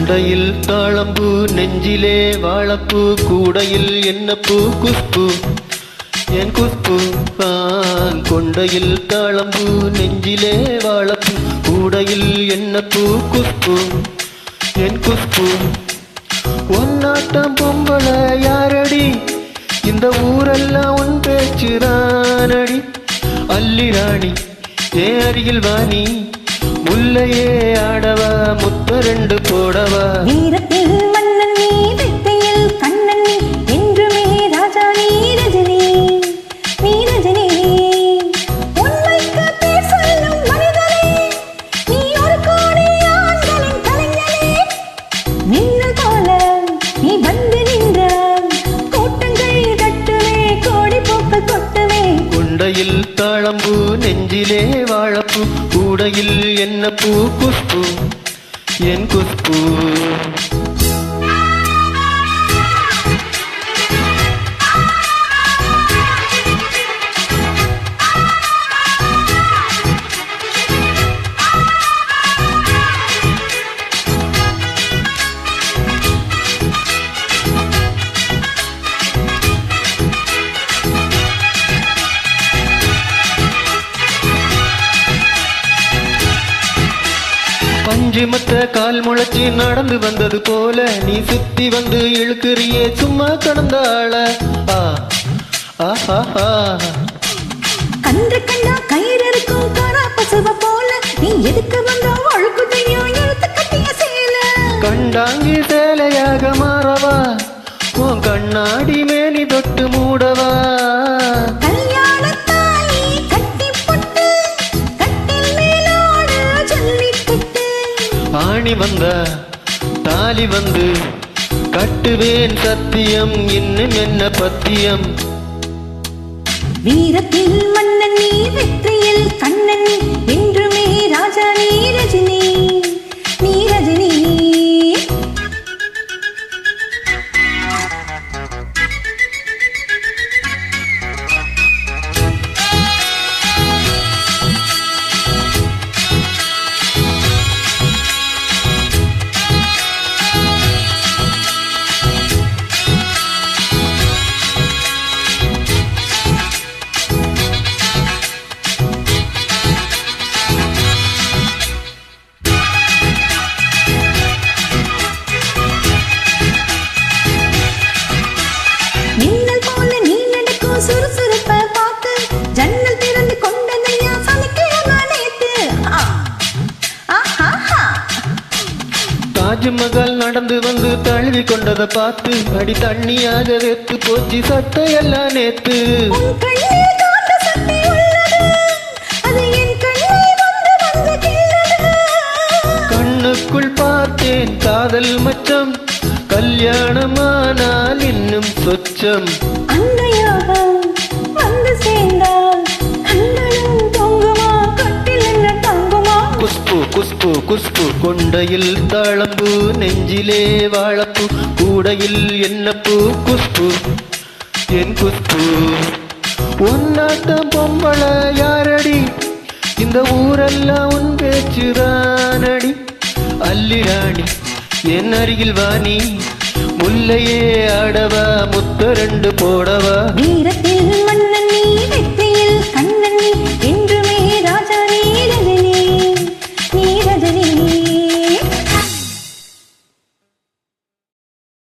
கொண்டையில் தாளம்பூ நெஞ்சிலே வாழப்பூ கூடையில் என்ன பூ குஷ்பு என் குஷ்பு கொண்டையில் தாளம்பூ நெஞ்சிலே வாழப்பூ கூடையில் என்ன பூ குஷ்பு என் குஷ்பு ஒன்னாட்டம் பொம்பள யாரடி இந்த ஊரெல்லாம் உன் பேச்சுரானடி அல்லி ராணி ஏ அருகில் வாணி முல்லையே ஆடவா முத்த ரெண்டு போடவா வீரத்தில் மன்னன் நீ வித்தையில் கண்ணன் நீ என்றுமே ராஜா நீ ரஜினி நீ ரஜினி உண்மைக்கு பேர் சொல்லும் மனிதனே நீ ஒரு கோடி ஆண்களின் கலைஞனே மின்னல் போல நீ வந்து நின்றால் கூட்டங்கள் கட்டுவே கோடி பூக்கள் கொட்டுவே கொண்டையில் தாளம்பூ நெஞ்சிலே வாழப்பூ கூடையில் என்ன பூ குஷ்பு என் குஷ்பு பஞ்சுமத்த கால் முளைச்சி நடந்து வந்தது போல நீ சுத்தி வந்து இழுக்கிறியே சும்மா கடந்தாள கன்று கண்டா கயிறு இருக்கும் காரா பசுவ போல நீ எதுக்கு வந்தா அழுக்குதையும் எழுத்து கட்டிய சேல கண்டாங்கி சேலையாக மாறவா உன் கண்ணாடி மேனி தொட்டு மூடவா கல்யாணத்தாலி கட்டி போட்டு கட்டில் மேலோடு சொல்லி தொட்டு ஆணி வந்த தாலி வந்து கட்டுவேன் சத்தியம் இன்னும் என்ன பத்தியம் வீரத்தில் மன்னன் நீ வெற்றியில் கண்ணன் நீ என்றுமே ராஜா நீ ரஜினி நீ ரஜினி மின்னல் போல நீ நடக்கும் சுறுசுறுப்ப பார்த்து ஜன்னல் திறந்து கொண்டதையா சனிக்கிழமை நேத்து தாஜ்மஹால் நடந்து வந்து தழுவி கொண்டதை பார்த்து அடி தண்ணியாக வெத்து போச்சு சட்டையெல்லாம் நேத்து உன் கண்ணில் காந்த சக்தி உள்ளது அது என் கண்ணில் வந்து கிள்ளது கண்ணுக்குள் பார்த்தேன் காதல் மச்சம் கல்யாணமானால் இன்னும் சொச்சம் அந்த யோகம் வந்து சேர்ந்தால் கண்டனும் தொங்குமா கட்டில் என்ன தங்குமா குஷ்பு குஷ்பு குஷ்பு கொண்டையில் தாளம்பூ நெஞ்சிலே வாழப்பூ கூடையில் என்ன பூ குஷ்பு என் குஷ்பு ஒன்னாட்டம் பொம்பள யாரடி இந்த ஊரெல்லாம் உன் பேச்சுரானடி அல்லி ராணி என் அருகில் வாணி முல்லையே ஆடவா முத்த ரெண்டு போடவா வீரத்தில்